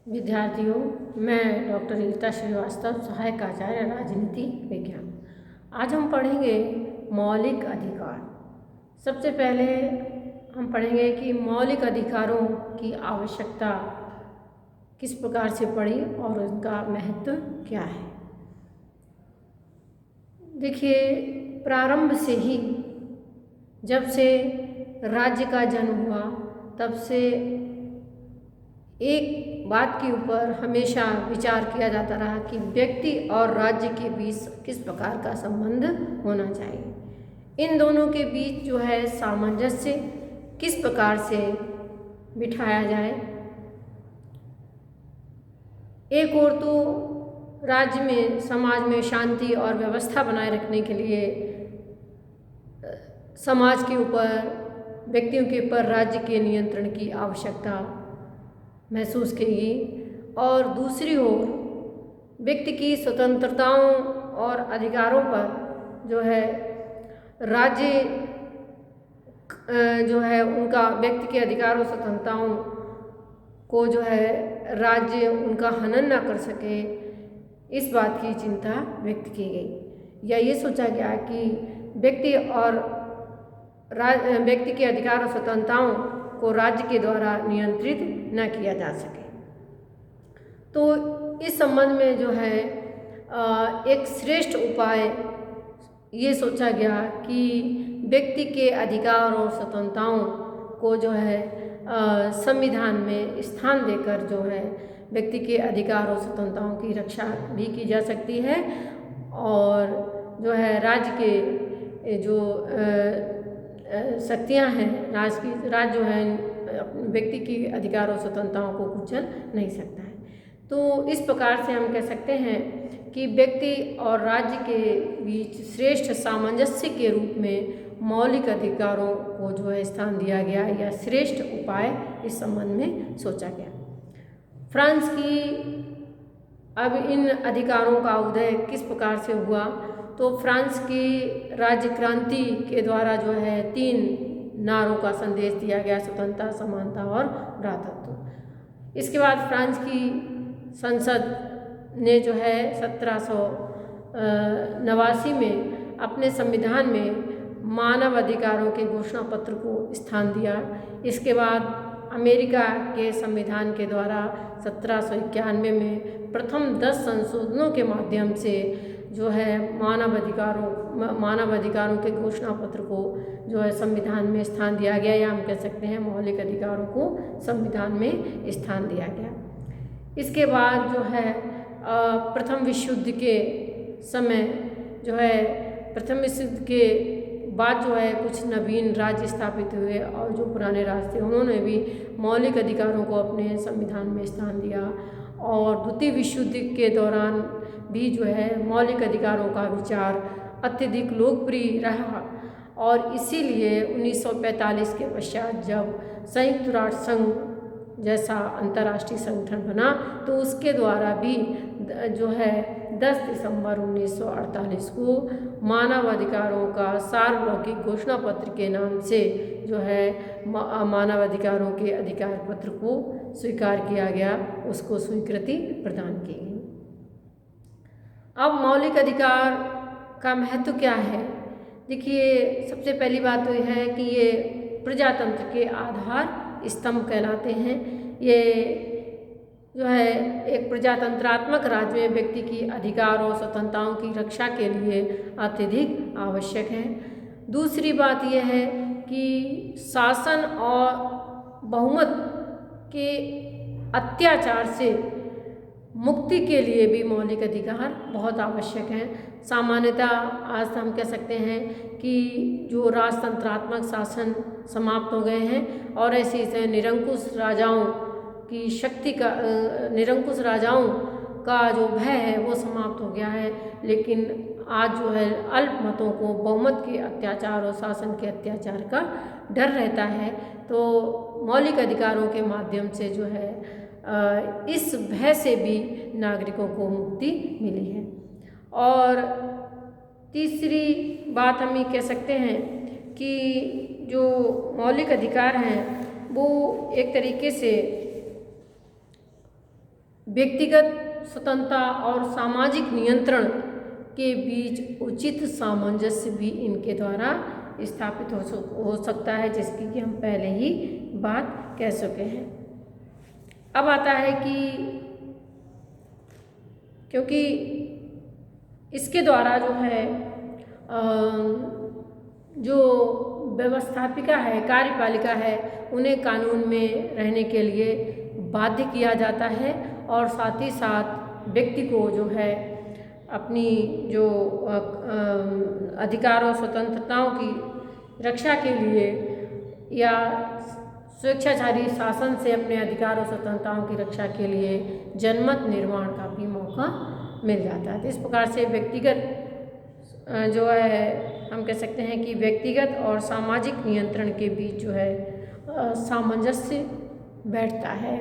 विद्यार्थियों, मैं डॉक्टर रीता श्रीवास्तव, सहायक आचार्य राजनीति विज्ञान। आज हम पढ़ेंगे मौलिक अधिकार। सबसे पहले हम पढ़ेंगे कि मौलिक अधिकारों की आवश्यकता किस प्रकार से पड़ी और उनका महत्व क्या है। देखिए, प्रारंभ से ही जब से राज्य का जन्म हुआ तब से एक बात के ऊपर हमेशा विचार किया जाता रहा कि व्यक्ति और राज्य के बीच किस प्रकार का संबंध होना चाहिए। इन दोनों के बीच जो है सामंजस्य किस प्रकार से बिठाया जाए। एक ओर तो राज्य में, समाज में शांति और व्यवस्था बनाए रखने के लिए समाज के ऊपर, व्यक्तियों के ऊपर राज्य के नियंत्रण की आवश्यकता महसूस की गई, और दूसरी ओर व्यक्ति की स्वतंत्रताओं और अधिकारों पर जो है राज्य जो है उनका, व्यक्ति के अधिकारों स्वतंत्रताओं को जो है राज्य उनका हनन ना कर सके, इस बात की चिंता व्यक्त की गई। या ये सोचा गया कि व्यक्ति के अधिकार और स्वतंत्रताओं को राज्य के द्वारा नियंत्रित न किया जा सके। तो इस संबंध में जो है एक श्रेष्ठ उपाय ये सोचा गया कि व्यक्ति के अधिकार और स्वतंत्रताओं को जो है संविधान में स्थान देकर जो है व्यक्ति के अधिकार और स्वतंत्रताओं की रक्षा भी की जा सकती है, और जो है राज्य के जो शक्तियां हैं, राज्य जो है व्यक्ति की अधिकार और स्वतंत्रताओं को कुचल नहीं सकता है। तो इस प्रकार से हम कह सकते हैं कि व्यक्ति और राज्य के बीच श्रेष्ठ सामंजस्य के रूप में मौलिक अधिकारों को जो है स्थान दिया गया, या श्रेष्ठ उपाय इस संबंध में सोचा गया। फ्रांस की अब इन अधिकारों का उदय किस प्रकार से हुआ, तो फ्रांस की राज्य क्रांति के द्वारा जो है 3 नारों का संदेश दिया गया: स्वतंत्रता, समानता और भ्रातृत्व। इसके बाद फ्रांस की संसद ने जो है 1789 में अपने संविधान में मानव अधिकारों के घोषणा पत्र को स्थान दिया। इसके बाद अमेरिका के संविधान के द्वारा 1791 में प्रथम 10 संशोधनों के माध्यम से जो है मानव अधिकारों के घोषणा पत्र को जो है संविधान में स्थान दिया गया, या हम कह सकते हैं मौलिक अधिकारों को संविधान में स्थान दिया गया। इसके बाद जो है प्रथम विश्व युद्ध के समय जो है, प्रथम विश्व युद्ध के बाद जो है कुछ नवीन राज्य स्थापित हुए, और जो पुराने राज्य थे उन्होंने भी मौलिक अधिकारों को अपने संविधान में स्थान दिया। और द्वितीय विश्व युद्ध के दौरान भी जो है मौलिक अधिकारों का विचार अत्यधिक लोकप्रिय रहा, और इसीलिए 1945 के पश्चात जब संयुक्त राष्ट्र संघ जैसा अंतर्राष्ट्रीय संगठन बना, तो उसके द्वारा भी जो है 10 दिसंबर 1948 को मानव अधिकारों का सार्वलौकिक घोषणा पत्र के नाम से जो है मानव अधिकारों के अधिकार पत्र को स्वीकार किया गया, उसको स्वीकृति प्रदान की गई। अब मौलिक अधिकार का महत्व क्या है? देखिए, सबसे पहली बात तो यह है कि ये प्रजातंत्र के आधार स्तंभ कहलाते हैं। ये जो है एक प्रजातंत्रात्मक राज्य में व्यक्ति की अधिकार और स्वतंत्रताओं की रक्षा के लिए अत्यधिक आवश्यक है। दूसरी बात यह है कि शासन और बहुमत के अत्याचार से मुक्ति के लिए भी मौलिक अधिकार बहुत आवश्यक हैं। सामान्यतः आज हम कह सकते हैं कि जो राजतंत्रात्मक शासन समाप्त हो गए हैं, और ऐसे से निरंकुश राजाओं की शक्ति का, निरंकुश राजाओं का जो भय है वो समाप्त हो गया है। लेकिन आज जो है अल्पमतों को बहुमत के अत्याचार और शासन के अत्याचार का डर रहता है। तो मौलिक अधिकारों के माध्यम से जो है इस भय से भी नागरिकों को मुक्ति मिली है। और तीसरी बात हम ये कह सकते हैं कि जो मौलिक अधिकार हैं वो एक तरीके से व्यक्तिगत स्वतंत्रता और सामाजिक नियंत्रण के बीच उचित सामंजस्य भी इनके द्वारा स्थापित हो सकता है, जिसकी कि हम पहले ही बात कह चुके हैं। अब आता है कि क्योंकि इसके द्वारा जो है जो व्यवस्थापिका है, कार्यपालिका है, उन्हें कानून में रहने के लिए बाध्य किया जाता है और साथ ही साथ व्यक्ति को जो है अपनी जो अधिकार और स्वतंत्रताओं की रक्षा के लिए या स्वेच्छाचारी शासन से अपने अधिकार और स्वतंत्रताओं की रक्षा के लिए जनमत निर्माण का भी मौका मिल जाता है। तो इस प्रकार से व्यक्तिगत जो है हम कह सकते हैं कि व्यक्तिगत और सामाजिक नियंत्रण के बीच जो है सामंजस्य बैठता है,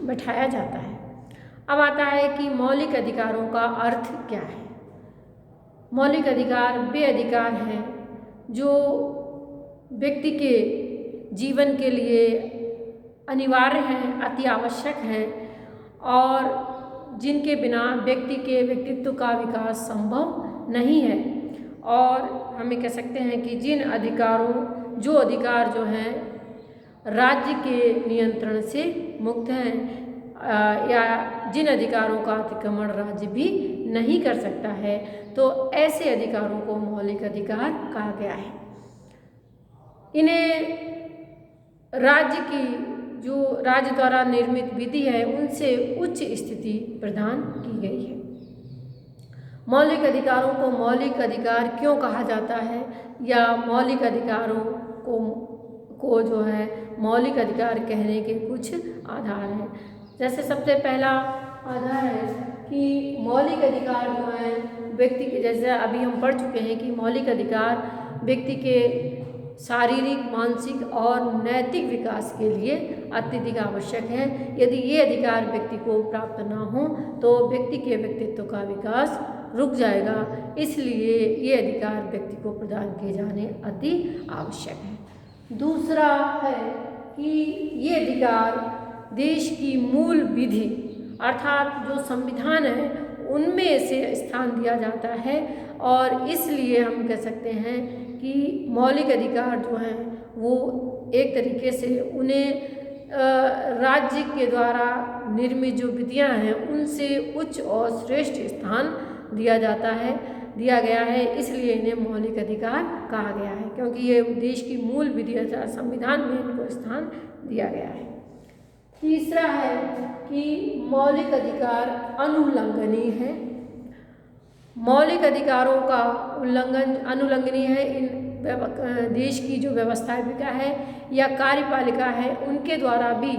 बैठाया जाता है। अब आता है कि मौलिक अधिकारों का अर्थ क्या है। मौलिक अधिकार वे अधिकार हैं जो व्यक्ति के जीवन के लिए अनिवार्य हैं, अति आवश्यक हैं और जिनके बिना व्यक्ति के व्यक्तित्व का विकास संभव नहीं है। और हमें कह सकते हैं कि जो अधिकार जो हैं राज्य के नियंत्रण से मुक्त हैं या जिन अधिकारों का अतिक्रमण राज्य भी नहीं कर सकता है, तो ऐसे अधिकारों को मौलिक अधिकार कहा गया है। इन्हें राज्य द्वारा निर्मित विधि है उनसे उच्च स्थिति प्रदान की गई है। मौलिक अधिकारों को मौलिक अधिकार क्यों कहा जाता है या मौलिक अधिकारों को जो है मौलिक अधिकार कहने के कुछ आधार हैं। जैसे सबसे पहला आधार है कि मौलिक अधिकार जो है व्यक्ति के, जैसे अभी हम पढ़ चुके हैं कि मौलिक अधिकार व्यक्ति के शारीरिक, मानसिक और नैतिक विकास के लिए अत्यधिक आवश्यक है। यदि ये अधिकार व्यक्ति को प्राप्त ना हो तो व्यक्ति के व्यक्तित्व का विकास रुक जाएगा, इसलिए ये अधिकार व्यक्ति को प्रदान किए जाने अति आवश्यक है। दूसरा है कि ये अधिकार देश की मूल विधि अर्थात जो संविधान है उनमें से स्थान दिया जाता है और इसलिए हम कह सकते हैं कि मौलिक अधिकार जो हैं वो एक तरीके से उन्हें राज्य के द्वारा निर्मित जो विधियां हैं उनसे उच्च और श्रेष्ठ स्थान दिया गया है, इसलिए इन्हें मौलिक अधिकार कहा गया है क्योंकि ये देश की मूल विधि अर्थात संविधान में इनको स्थान दिया गया है। तीसरा है कि मौलिक अधिकार अनुल्लंघनीय है। मौलिक अधिकारों का अनुल्लंघनीय है इन देश की जो व्यवस्थापिका है या कार्यपालिका है उनके द्वारा भी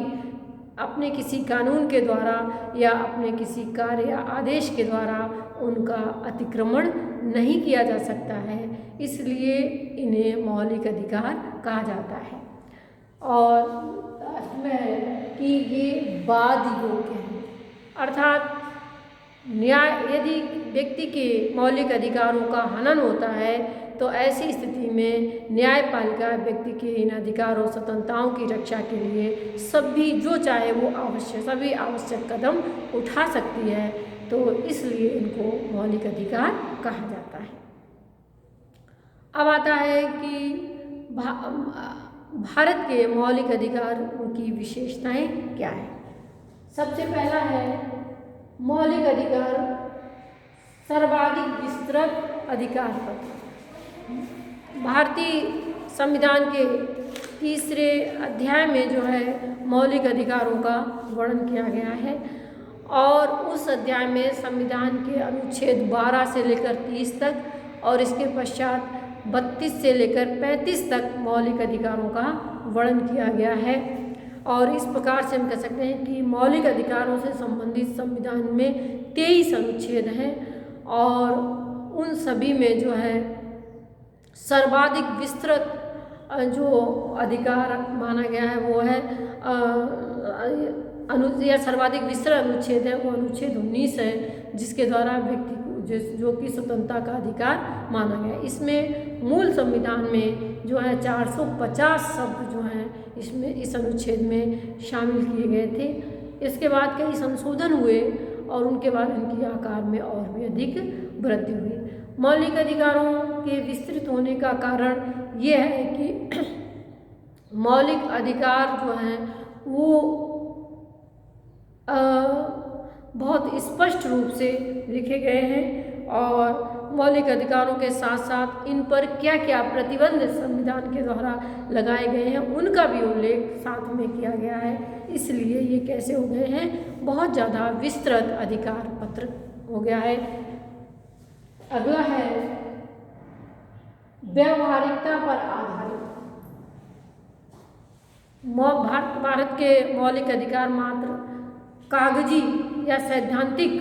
अपने किसी कानून के द्वारा या अपने किसी कार्य या आदेश के द्वारा उनका अतिक्रमण नहीं किया जा सकता है, इसलिए इन्हें मौलिक अधिकार कहा जाता है। और लास्ट में है कि ये वाद योग्य हैं अर्थात यदि व्यक्ति के मौलिक अधिकारों का हनन होता है तो ऐसी स्थिति में न्यायपालिका व्यक्ति के इन अधिकारों स्वतंत्रताओं की रक्षा के लिए सभी आवश्यक कदम उठा सकती है, तो इसलिए इनको मौलिक अधिकार कहा जाता है। अब आता है कि भारत के मौलिक अधिकारों की विशेषताएं क्या है। सबसे पहला है मौलिक अधिकार सर्वाधिक विस्तृत अधिकार पत्र। भारतीय संविधान के तीसरे अध्याय में जो है मौलिक अधिकारों का वर्णन किया गया है और उस अध्याय में संविधान के अनुच्छेद 12 से लेकर 30 तक और इसके पश्चात 32 से लेकर 35 तक मौलिक अधिकारों का वर्णन किया गया है। और इस प्रकार से हम कह सकते हैं कि मौलिक अधिकारों से संबंधित संविधान में 23 अनुच्छेद हैं और उन सभी में जो है सर्वाधिक विस्तृत जो अधिकार माना गया है वो है सर्वाधिक विस्तृत अनुच्छेद है वो अनुच्छेद 19 है, जिसके द्वारा व्यक्ति को जो कि स्वतंत्रता का अधिकार माना गया है। इसमें मूल संविधान में जो है 450 शब्द जो हैं इसमें इस अनुच्छेद में शामिल किए गए थे इसके बाद कई संशोधन हुए और उनके बाद इनकी आकार में और भी अधिक वृद्धि हुई। मौलिक अधिकारों के विस्तृत होने का कारण ये है कि मौलिक अधिकार जो हैं वो बहुत स्पष्ट रूप से लिखे गए हैं और मौलिक अधिकारों के साथ साथ इन पर क्या क्या प्रतिबंध संविधान के द्वारा लगाए गए हैं उनका भी उल्लेख साथ में किया गया है। इसलिए ये कैसे हो गए हैं, बहुत ज़्यादा विस्तृत अधिकार पत्र हो गया है। अगला है व्यावहारिकता पर आधारित। भारत के मौलिक अधिकार मात्र कागजी या सैद्धांतिक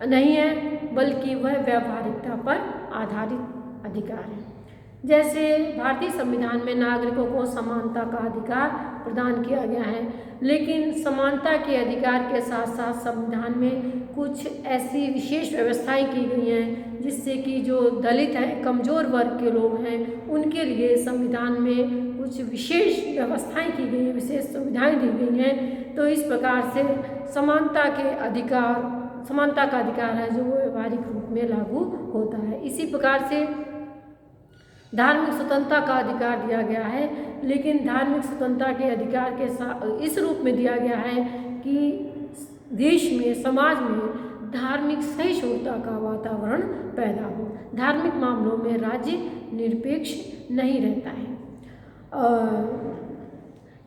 नहीं है, बल्कि वह व्यावहारिकता पर आधारित अधिकार है। जैसे भारतीय संविधान में नागरिकों को समानता का अधिकार प्रदान किया गया है, लेकिन समानता के अधिकार के साथ साथ संविधान में कुछ ऐसी विशेष व्यवस्थाएं की गई हैं जिससे कि जो दलित हैं, कमज़ोर वर्ग के लोग हैं, उनके लिए संविधान में कुछ विशेष व्यवस्थाएं की गई हैं, विशेष सुविधाएं दी गई हैं। तो इस प्रकार से समानता का अधिकार है जो वो व्यवहारिक रूप में लागू होता है। इसी प्रकार से धार्मिक स्वतंत्रता का अधिकार दिया गया है, लेकिन धार्मिक स्वतंत्रता के अधिकार के साथ इस रूप में दिया गया है कि देश में, समाज में धार्मिक सहिष्णुता का वातावरण पैदा हो। धार्मिक मामलों में राज्य निरपेक्ष नहीं रहता है।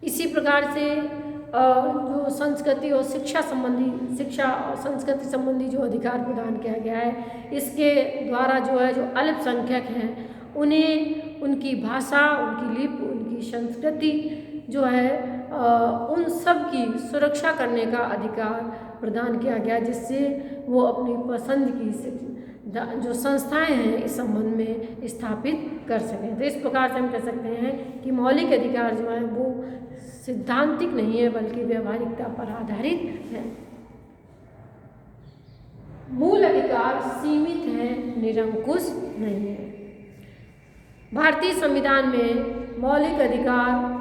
इसी प्रकार से जो संस्कृति और शिक्षा और संस्कृति संबंधी जो अधिकार प्रदान किया गया है, इसके द्वारा जो है जो अल्पसंख्यक हैं उन्हें उनकी भाषा, उनकी लिपि, उनकी संस्कृति जो है उन सब की सुरक्षा करने का अधिकार प्रदान किया गया, जिससे वो अपनी पसंद की जो संस्थाएं हैं इस संबंध में स्थापित कर सकें। तो इस प्रकार से हम कह सकते हैं कि मौलिक अधिकार जो है वो सिद्धांतिक नहीं है, बल्कि व्यावहारिकता पर आधारित है। मूल अधिकार सीमित हैं, निरंकुश नहीं है। भारतीय संविधान में मौलिक अधिकार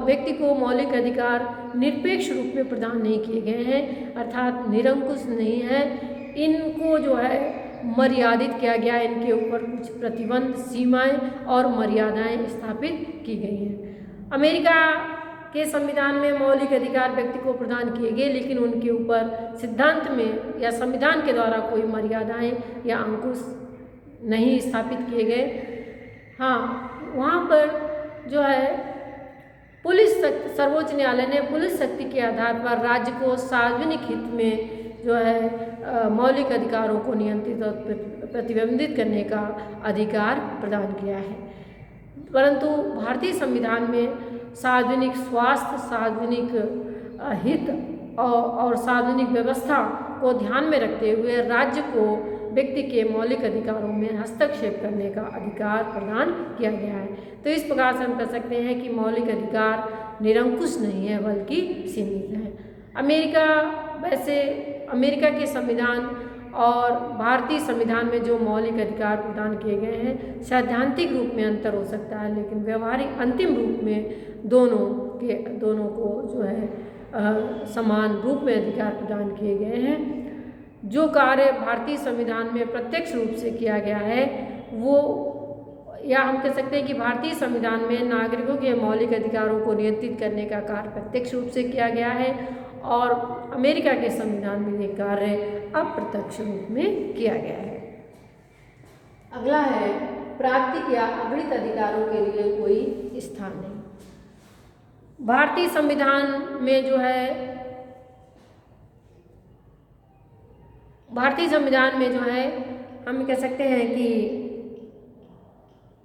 व्यक्ति को मौलिक अधिकार निरपेक्ष रूप में प्रदान नहीं किए गए हैं, अर्थात निरंकुश नहीं है। इनको जो है मर्यादित किया गया है, इनके ऊपर कुछ प्रतिबंध, सीमाएं और मर्यादाएं स्थापित की गई हैं। अमेरिका के संविधान में मौलिक अधिकार व्यक्ति को प्रदान किए गए, लेकिन उनके ऊपर सिद्धांत में या संविधान के द्वारा कोई मर्यादाएं या अंकुश नहीं स्थापित किए गए। हाँ, वहाँ पर जो है सर्वोच्च न्यायालय ने पुलिस शक्ति के आधार पर राज्य को सार्वजनिक हित में जो है मौलिक अधिकारों को नियंत्रित और प्रतिबंधित करने का अधिकार प्रदान किया है। परंतु भारतीय संविधान में सार्वजनिक स्वास्थ्य, सार्वजनिक हित और सार्वजनिक व्यवस्था को ध्यान में रखते हुए राज्य को व्यक्ति के मौलिक अधिकारों में हस्तक्षेप करने का अधिकार प्रदान किया गया है। तो इस प्रकार से हम कह सकते हैं कि मौलिक अधिकार निरंकुश नहीं है, बल्कि सीमित है। अमेरिका के संविधान और भारतीय संविधान में जो मौलिक अधिकार प्रदान किए गए हैं, सैद्धांतिक रूप में अंतर हो सकता है, लेकिन व्यवहारिक अंतिम रूप में दोनों को जो है समान रूप में अधिकार प्रदान किए गए हैं। जो कार्य भारतीय संविधान में प्रत्यक्ष रूप से किया गया है वो, या हम कह सकते हैं कि भारतीय संविधान में नागरिकों के मौलिक अधिकारों को नियंत्रित करने का कार्य प्रत्यक्ष रूप से किया गया है, और अमेरिका के संविधान में ये कार्य अप्रत्यक्ष रूप में किया गया है। अगला है प्राकृतिक या अगणित अधिकारों के लिए कोई स्थान नहीं। भारतीय संविधान में जो है हम कह सकते हैं कि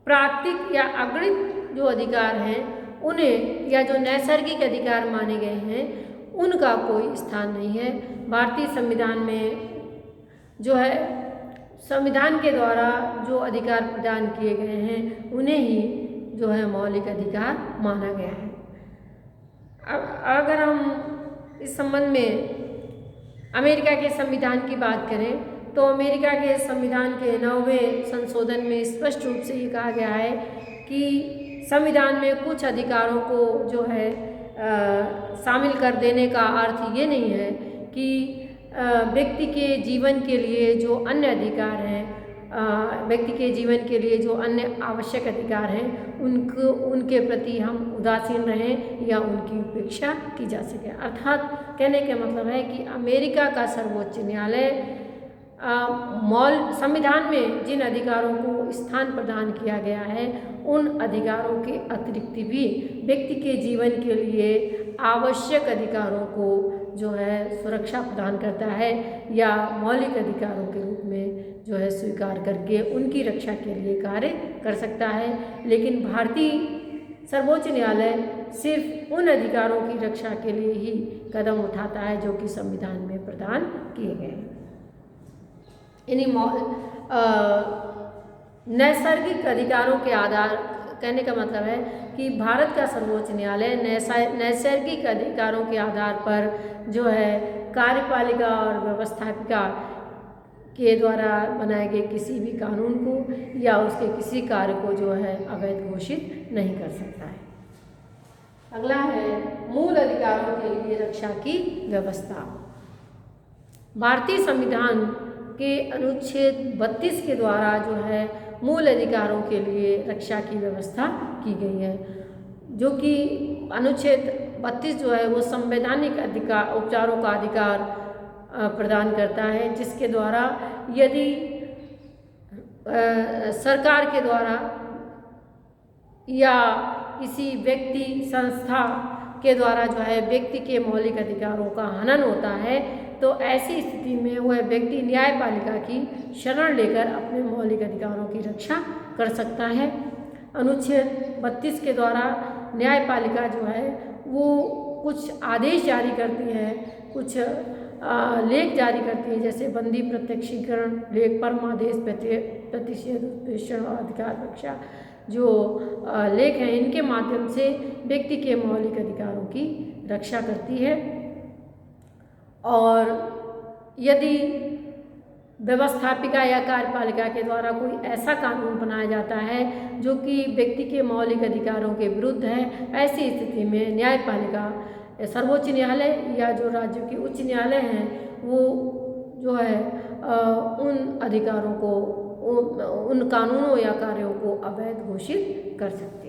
प्राकृतिक या अगणित जो अधिकार हैं उन्हें, या जो नैसर्गिक अधिकार माने गए हैं, उनका कोई स्थान नहीं है। भारतीय संविधान में जो है संविधान के द्वारा जो अधिकार प्रदान किए गए हैं उन्हें ही जो है मौलिक अधिकार माना गया है। अगर हम इस संबंध में अमेरिका के संविधान की बात करें तो अमेरिका के संविधान के 9वें संशोधन में स्पष्ट रूप से ये कहा गया है कि संविधान में कुछ अधिकारों को जो है शामिल कर देने का अर्थ ये नहीं है कि व्यक्ति के जीवन के लिए जो अन्य अधिकार हैं, व्यक्ति के जीवन के लिए जो अन्य आवश्यक अधिकार हैं उनके प्रति हम उदासीन रहें या उनकी उपेक्षा की जा सके। अर्थात कहने का मतलब है कि अमेरिका का सर्वोच्च न्यायालय संविधान में जिन अधिकारों को स्थान प्रदान किया गया है उन अधिकारों के अतिरिक्त भी व्यक्ति के जीवन के लिए आवश्यक अधिकारों को जो है सुरक्षा प्रदान करता है या मौलिक अधिकारों के रूप में जो है स्वीकार करके उनकी रक्षा के लिए कार्य कर सकता है। लेकिन भारतीय सर्वोच्च न्यायालय सिर्फ उन अधिकारों की रक्षा के लिए ही कदम उठाता है जो कि संविधान में प्रदान किए गए हैं। नैसर्गिक अधिकारों के आधार कहने का मतलब है कि भारत का सर्वोच्च न्यायालय नैसर्गिक अधिकारों के आधार पर जो है कार्यपालिका और व्यवस्थापिका के द्वारा बनाए गए किसी भी कानून को या उसके किसी कार्य को जो है अवैध घोषित नहीं कर सकता है। अगला है मूल अधिकारों के लिए रक्षा की व्यवस्था। भारतीय संविधान के अनुच्छेद 32 के द्वारा जो है मूल अधिकारों के लिए रक्षा की व्यवस्था की गई है, जो कि अनुच्छेद 32 जो है वो संवैधानिक अधिकार उपचारों का अधिकार प्रदान करता है, जिसके द्वारा यदि सरकार के द्वारा या किसी व्यक्ति संस्था के द्वारा जो है व्यक्ति के मौलिक अधिकारों का हनन होता है तो ऐसी स्थिति में वह व्यक्ति न्यायपालिका की शरण लेकर अपने मौलिक अधिकारों की रक्षा कर सकता है। अनुच्छेद 32 के द्वारा न्यायपालिका जो है वो कुछ आदेश जारी करती है, कुछ लेख जारी करती है, जैसे बंदी प्रत्यक्षीकरण लेख, परमादेश, प्रतिषेध, उत्प्रेषण और अधिकार रक्षा जो लेख हैं, इनके माध्यम से व्यक्ति के मौलिक अधिकारों की रक्षा करती है। और यदि व्यवस्थापिका या कार्यपालिका के द्वारा कोई ऐसा कानून बनाया जाता है जो कि व्यक्ति के मौलिक अधिकारों के विरुद्ध है, ऐसी स्थिति में न्यायपालिका, सर्वोच्च न्यायालय या जो राज्यों के उच्च न्यायालय हैं वो जो है उन अधिकारों को, उन कानूनों या कार्यों को अवैध घोषित कर सकते हैं।